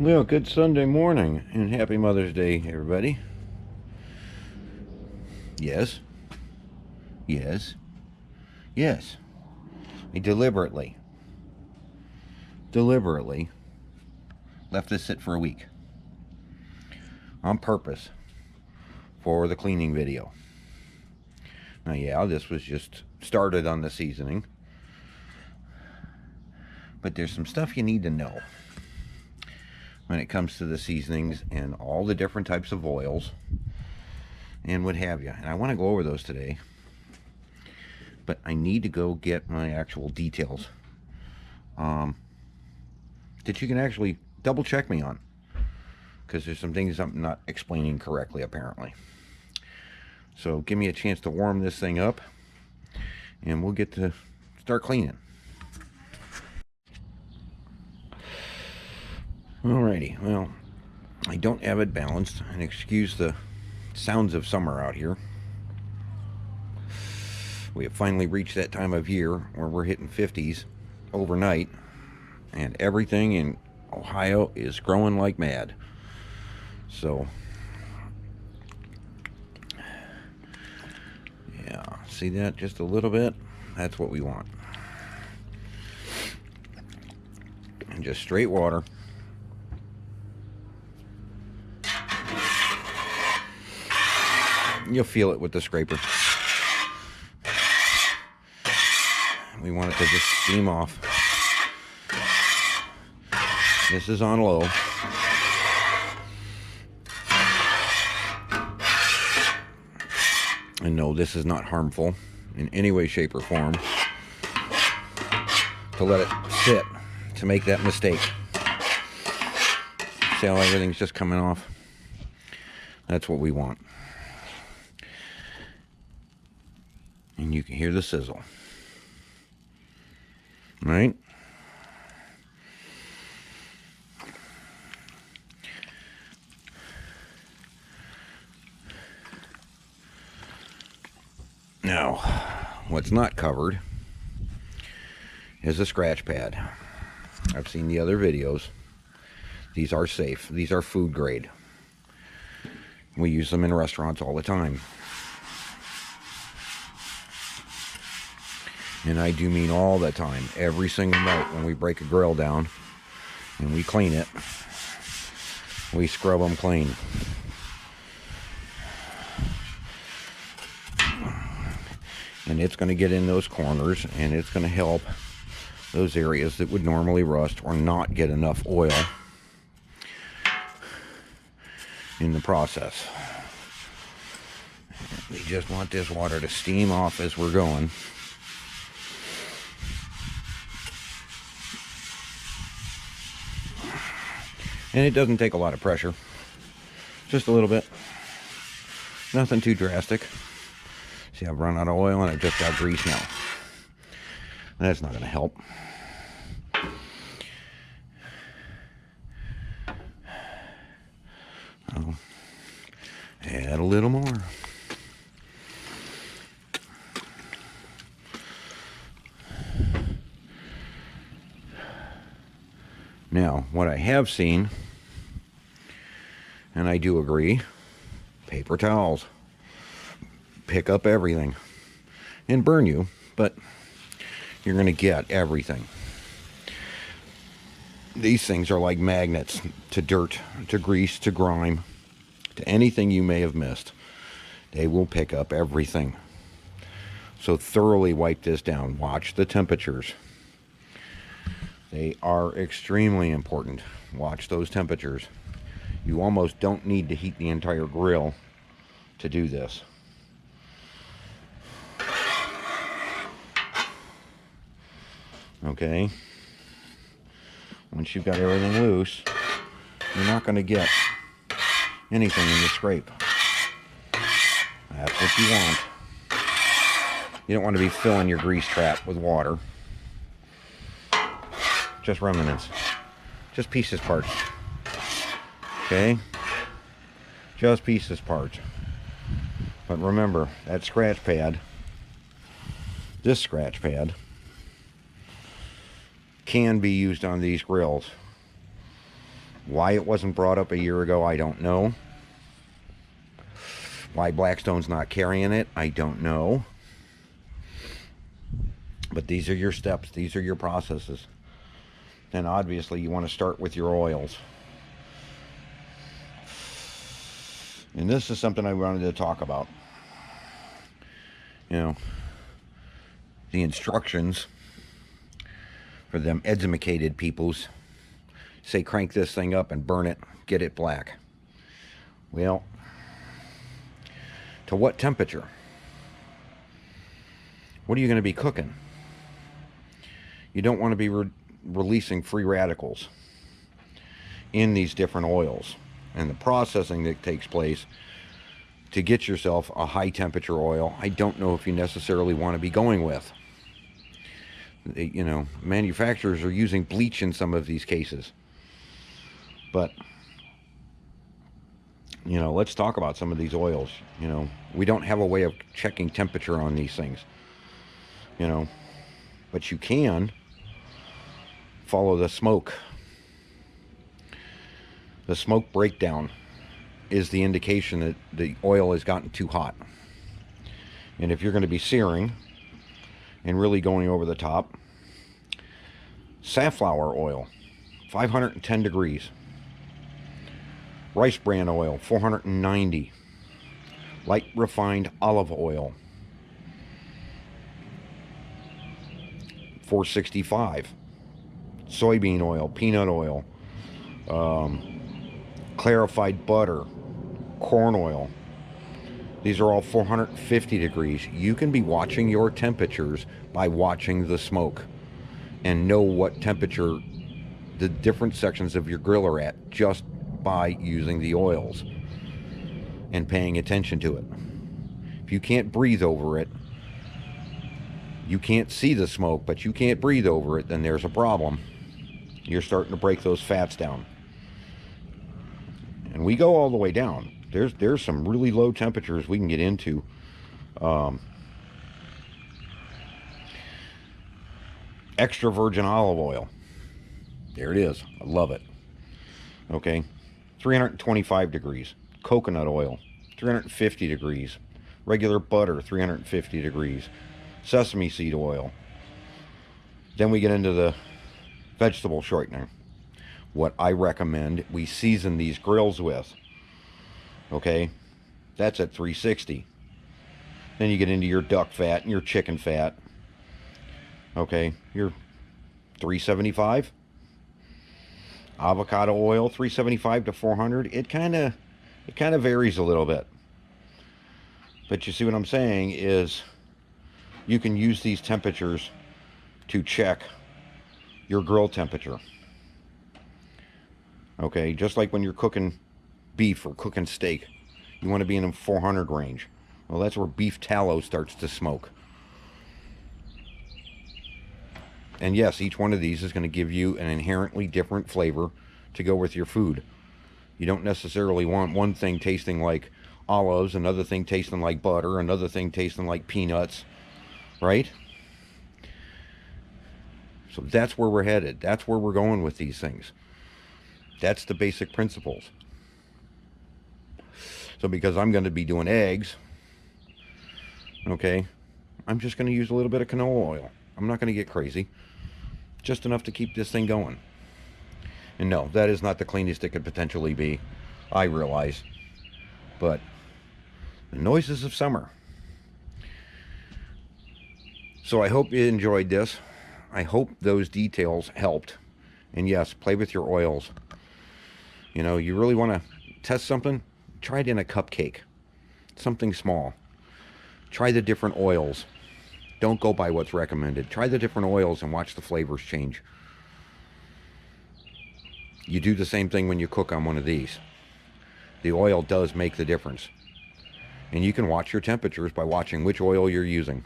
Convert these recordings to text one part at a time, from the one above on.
Well, good Sunday morning and happy Mother's Day, everybody. Yes, yes, yes. I deliberately left this sit for a week on purpose for the cleaning video. Now, yeah, this was just started on the seasoning, but there's some stuff you need to know when it comes to the seasonings and all the different types of oils and what have you. And I want to go over those today, but I need to go get my actual details that you can actually double check me on, because there's some things I'm not explaining correctly apparently. So give me a chance to warm this thing up and we'll get to start cleaning. Alrighty, well, I don't have it balanced, and excuse the sounds of summer out here. We have finally reached that time of year where we're hitting 50s overnight, and everything in Ohio is growing like mad. So, yeah, see that just a little bit? That's what we want. And just straight water. You'll feel it with the scraper. We want it to just steam off. This is on low. And no, this is not harmful in any way, shape, or form to let it sit, to make that mistake. See how everything's just coming off? That's what we want. And you can hear the sizzle. Right? Now, what's not covered is a scratch pad. I've seen the other videos. These are safe. These are food grade. We use them in restaurants all the time. And I do mean all the time. Every single night when we break a grill down and we clean it, we scrub them clean. And it's going to get in those corners, and it's going to help those areas that would normally rust or not get enough oil in the process. We just want this water to steam off as we're going. And it doesn't take a lot of pressure. Just a little bit. Nothing too drastic. See, I've run out of oil and I've just got grease now. That's not going to help. I'll add a little more. Now, what I have seen, and I do agree, paper towels pick up everything and burn you, but you're going to get everything. These things are like magnets to dirt, to grease, to grime, to anything you may have missed. They will pick up everything. So thoroughly wipe this down. Watch the temperatures. They are extremely important. Watch those temperatures. You almost don't need to heat the entire grill to do this. Okay? Once you've got everything loose, you're not going to get anything in the scrape. That's what you want. You don't want to be filling your grease trap with water. Just remnants. Just pieces parts. Okay? Just pieces parts. But remember, that scratch pad, this scratch pad, can be used on these grills. Why it wasn't brought up a year ago, I don't know. Why Blackstone's not carrying it, I don't know. But these are your steps. These are your processes. Then obviously you want to start with your oils. And this is something I wanted to talk about. You know, the instructions for them educated peoples say crank this thing up and burn it, get it black. Well, to what temperature? What are you going to be cooking? You don't want to be releasing free radicals in these different oils. And the processing that takes place to get yourself a high temperature oil, I don't know if you necessarily want to be going with. You know, manufacturers are using bleach in some of these cases. But, you know, let's talk about some of these oils. You know, we don't have a way of checking temperature on these things. You know, but you can follow the smoke. The smoke breakdown is the indication that the oil has gotten too hot. And if you're going to be searing and really going over the top, safflower oil, 510 degrees. Rice bran oil, 490. Light refined olive oil, 465. Soybean oil, peanut oil, clarified butter, corn oil. These are all 450 degrees. You can be watching your temperatures by watching the smoke and know what temperature the different sections of your grill are at just by using the oils and paying attention to it. If you can't breathe over it, you can't see the smoke, but you can't breathe over it, then there's a problem. You're starting to break those fats down. And we go all the way down. There's some really low temperatures we can get into. Extra virgin olive oil. There it is. I love it. Okay. 325 degrees. Coconut oil, 350 degrees. Regular butter, 350 degrees. Sesame seed oil. Then we get into the vegetable shortening. What I recommend we season these grills with. Okay, that's at 360. Then you get into your duck fat and your chicken fat. Okay, your 375. Avocado oil, 375 to 400. It kind of varies a little bit. But you see what I'm saying is you can use these temperatures to check your grill temperature. Okay, just like when you're cooking beef or cooking steak, you want to be in the 400 range. Well, that's where beef tallow starts to smoke. And yes, each one of these is going to give you an inherently different flavor to go with your food. You don't necessarily want one thing tasting like olives, another thing tasting like butter, another thing tasting like peanuts, right? So that's where we're headed. That's where we're going with these things. That's the basic principles. So because I'm going to be doing eggs, okay, I'm just going to use a little bit of canola oil. I'm not going to get crazy. Just enough to keep this thing going. And no, that is not the cleanest it could potentially be. I realize. But the noises of summer. So I hope you enjoyed this. I hope those details helped. And yes, play with your oils. You know, you really want to test something? Try it in a cupcake. Something small. Try the different oils. Don't go by what's recommended. Try the different oils and watch the flavors change. You do the same thing when you cook on one of these. The oil does make the difference. And you can watch your temperatures by watching which oil you're using.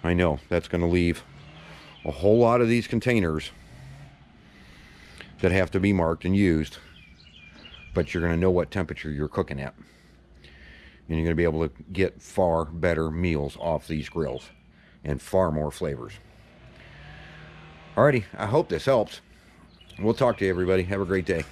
I know that's going to leave a whole lot of these containers that have to be marked and used, but you're going to know what temperature you're cooking at. And you're going to be able to get far better meals off these grills and far more flavors. Alrighty, I hope this helps. We'll talk to you, everybody. Have a great day.